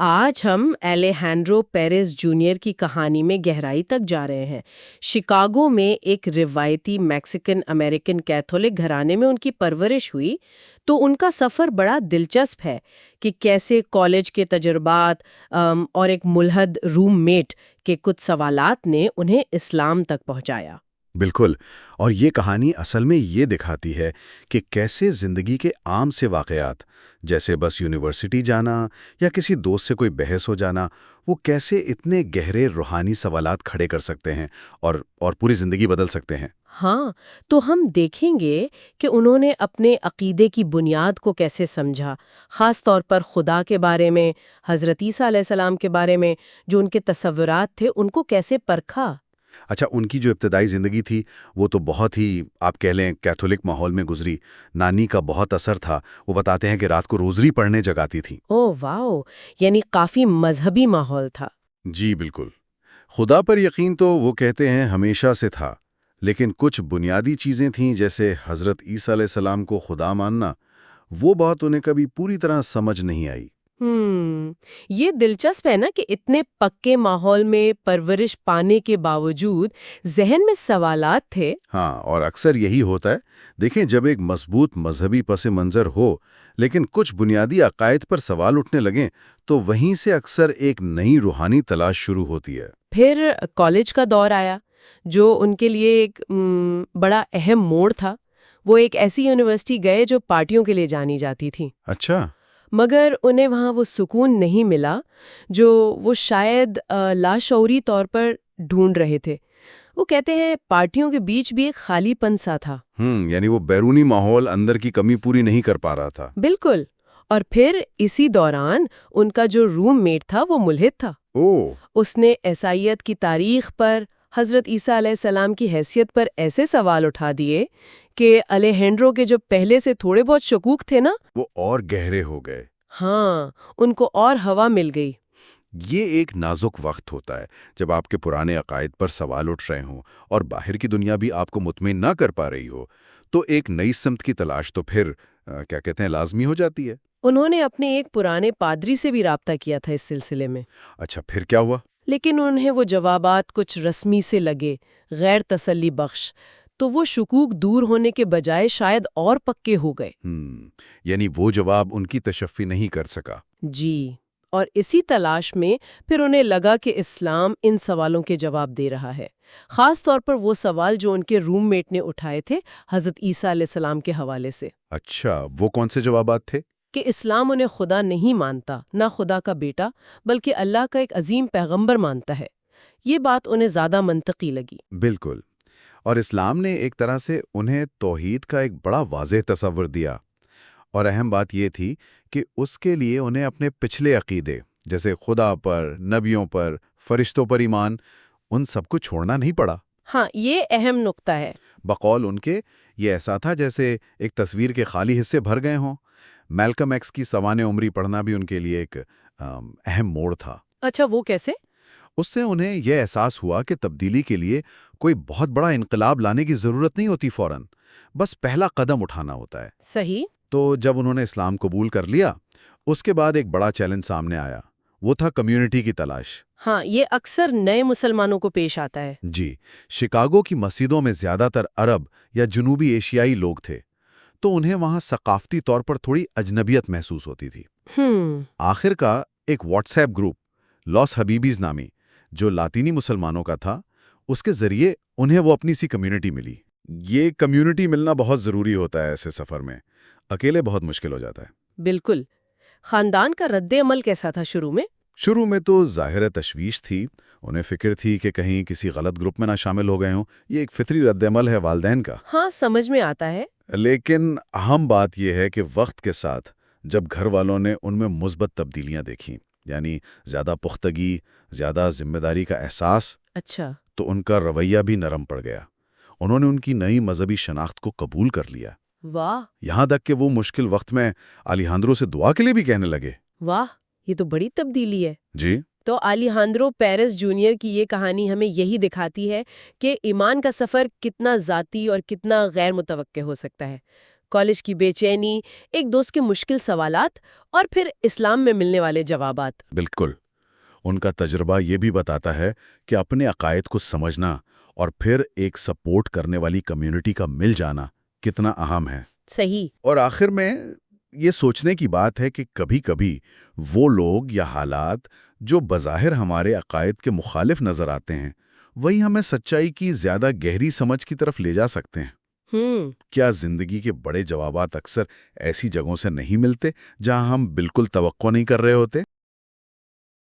آج ہم الیہینڈرو پیریز جونیئر کی کہانی میں گہرائی تک جا رہے ہیں۔ شکاگو میں ایک روایتی میکسیکن امریکن کیتھولک گھرانے میں ان کی پرورش ہوئی، تو ان کا سفر بڑا دلچسپ ہے کہ کیسے کالج کے تجربات اور ایک ملحد روم میٹ کے کچھ سوالات نے انہیں اسلام تک پہنچایا۔ بالکل، اور یہ کہانی اصل میں یہ دکھاتی ہے کہ کیسے زندگی کے عام سے واقعات، جیسے بس یونیورسٹی جانا یا کسی دوست سے کوئی بحث ہو جانا، وہ کیسے اتنے گہرے روحانی سوالات کھڑے کر سکتے ہیں اور پوری زندگی بدل سکتے ہیں۔ ہاں، تو ہم دیکھیں گے کہ انہوں نے اپنے عقیدے کی بنیاد کو کیسے سمجھا، خاص طور پر خدا کے بارے میں، حضرت عیسیٰ علیہ السلام کے بارے میں جو ان کے تصورات تھے، ان کو کیسے پرکھا۔ اچھا، ان کی جو ابتدائی زندگی تھی وہ تو بہت ہی آپ کہہ لیں کیتھولک ماحول میں گزری۔ نانی کا بہت اثر تھا، وہ بتاتے ہیں کہ رات کو روزری پڑھنے جگاتی تھیں۔ او واو، یعنی کافی مذہبی ماحول تھا۔ جی بالکل، خدا پر یقین تو وہ کہتے ہیں ہمیشہ سے تھا، لیکن کچھ بنیادی چیزیں تھیں جیسے حضرت عیسیٰ علیہ السلام کو خدا ماننا، وہ بات انہیں کبھی پوری طرح سمجھ نہیں آئی۔ یہ دلچسپ ہے نا کہ اتنے پکے ماحول میں پرورش پانے کے باوجود ذہن میں سوالات تھے۔ ہاں، اور اکثر یہی ہوتا ہے۔ دیکھیں، جب ایک مضبوط مذہبی پس منظر ہو لیکن کچھ بنیادی عقائد پر سوال اٹھنے لگیں تو وہیں سے اکثر ایک نئی روحانی تلاش شروع ہوتی ہے۔ پھر کالج کا دور آیا جو ان کے لیے ایک بڑا اہم موڑ تھا۔ وہ ایک ایسی یونیورسٹی گئے جو پارٹیوں کے لیے جانی جاتی تھی، اچھا، مگر انہیں وہاں وہ سکون نہیں ملا جو وہ شاید لاشعوری طور پر ڈھونڈ رہے تھے۔ وہ کہتے ہیں پارٹیوں کے بیچ بھی ایک خالی پن سا تھا۔ یعنی وہ بیرونی ماحول اندر کی کمی پوری نہیں کر پا رہا تھا۔ بالکل، اور پھر اسی دوران ان کا جو روم میٹ تھا وہ ملحد تھا۔ اس نے عیسائیت کی تاریخ پر، حضرت عیسیٰ علیہ السلام کی حیثیت پر ایسے سوال اٹھا دیے کہ الیہینڈرو کے جو پہلے سے تھوڑے بہت شکوک تھے نا، وہ اور گہرے ہو گئے۔ ہاں، ان کو اور ہوا مل گئی۔ یہ ایک نازک وقت ہوتا ہے جب آپ کے پرانے عقائد پر سوال اٹھ رہے ہوں اور باہر کی دنیا بھی آپ کو مطمئن نہ کر پا رہی ہو، تو ایک نئی سمت کی تلاش تو پھر کیا کہتے ہیں لازمی ہو جاتی ہے۔ انہوں نے اپنے ایک پرانے پادری سے بھی رابطہ کیا تھا اس سلسلے میں، اچھا، پھر کیا ہوا؟ لیکن انہیں وہ جوابات کچھ رسمی سے لگے، غیر تسلی بخش، تو وہ شکوک دور ہونے کے بجائے شاید اور پکے ہو گئے۔ یعنی وہ جواب ان کی تشفی نہیں کر سکا۔ جی، اور اسی تلاش میں پھر انہیں لگا کہ اسلام ان سوالوں کے جواب دے رہا ہے، خاص طور پر وہ سوال جو ان کے روم میٹ نے اٹھائے تھے حضرت عیسیٰ علیہ السلام کے حوالے سے۔ اچھا، وہ کون سے جوابات تھے؟ کہ اسلام انہیں خدا نہیں مانتا، نہ خدا کا بیٹا، بلکہ اللہ کا ایک عظیم پیغمبر مانتا ہے۔ یہ بات انہیں زیادہ منطقی لگی۔ بالکل، اور اسلام نے ایک طرح سے انہیں توحید کا ایک بڑا واضح تصور دیا، اور اہم بات یہ تھی کہ اس کے لیے انہیں اپنے پچھلے عقیدے جیسے خدا پر، نبیوں پر، فرشتوں پر ایمان، ان سب کو چھوڑنا نہیں پڑا۔ ہاں، یہ اہم نقطہ ہے۔ بقول ان کے یہ ایسا تھا جیسے ایک تصویر کے خالی حصے بھر گئے ہوں۔ میلکم ایکس کی سوانح عمری پڑھنا بھی ان کے لیے ایک اہم موڑ تھا۔ اچھا، وہ کیسے؟ اس سے انہیں یہ احساس ہوا کہ تبدیلی کے لیے کوئی بہت بڑا انقلاب لانے کی ضرورت نہیں ہوتی، فوراً بس پہلا قدم اٹھانا ہوتا ہے۔ صحیح۔ تو جب انہوں نے اسلام قبول کر لیا، اس کے بعد ایک بڑا چیلنج سامنے آیا، وہ تھا کمیونٹی کی تلاش۔ ہاں، یہ اکثر نئے مسلمانوں کو پیش آتا ہے۔ جی، شکاگو کی مسجدوں میں زیادہ تر عرب یا جنوبی ایشیائی لوگ تھے، تو انہیں وہاں ثقافتی طور پر تھوڑی اجنبیت محسوس ہوتی تھی۔ آخر کا ایک واٹس ایپ گروپ لاس حبیبیز نامی جو لاطینی مسلمانوں کا تھا، اس کے ذریعے انہیں وہ اپنی سی کمیونٹی ملی۔ یہ کمیونٹی ملنا بہت ضروری ہوتا ہے ایسے سفر میں، اکیلے بہت مشکل ہو جاتا ہے۔ بالکل۔ خاندان کا رد عمل کیسا تھا شروع میں؟ شروع میں تو ظاہر تشویش تھی، انہیں فکر تھی کہ کہیں کسی غلط گروپ میں نہ شامل ہو گئے ہوں۔ یہ ایک فطری رد عمل ہے والدین کا۔ ہاں، سمجھ میں آتا ہے۔ لیکن اہم بات یہ ہے کہ وقت کے ساتھ جب گھر والوں نے ان میں مثبت تبدیلیاں دیکھیں، یعنی زیادہ پختگی، زیادہ ذمہ داری کا احساس، اچھا، تو ان کا رویہ بھی نرم پڑ گیا۔ انہوں نے ان کی نئی مذہبی شناخت کو قبول کر لیا۔ واہ، یہاں تک کہ وہ مشکل وقت میں الیہندرو سے دعا کے لیے بھی کہنے لگے۔ واہ، یہ تو بڑی تبدیلی ہے۔ جی، تو الیہندرو پیریز جونیئر کی یہ کہانی ہمیں یہی دکھاتی ہے کہ ایمان کا سفر کتنا ذاتی اور کتنا غیر متوقع ہو سکتا ہے۔ کالج کی بے چینی، ایک دوست کے مشکل سوالات اور پھر اسلام میں ملنے والے جوابات۔ بالکل، ان کا تجربہ یہ بھی بتاتا ہے کہ اپنے عقائد کو سمجھنا اور پھر ایک سپورٹ کرنے والی کمیونٹی کا مل جانا کتنا اہم ہے۔ صحیح۔ اور آخر میں یہ سوچنے کی بات ہے کہ کبھی کبھی وہ لوگ یا حالات جو بظاہر ہمارے عقائد کے مخالف نظر آتے ہیں، وہی ہمیں سچائی کی زیادہ گہری سمجھ کی طرف لے جا سکتے ہیں۔ کیا زندگی کے بڑے جوابات اکثر ایسی جگہوں سے نہیں ملتے جہاں ہم بالکل توقع نہیں کر رہے ہوتے؟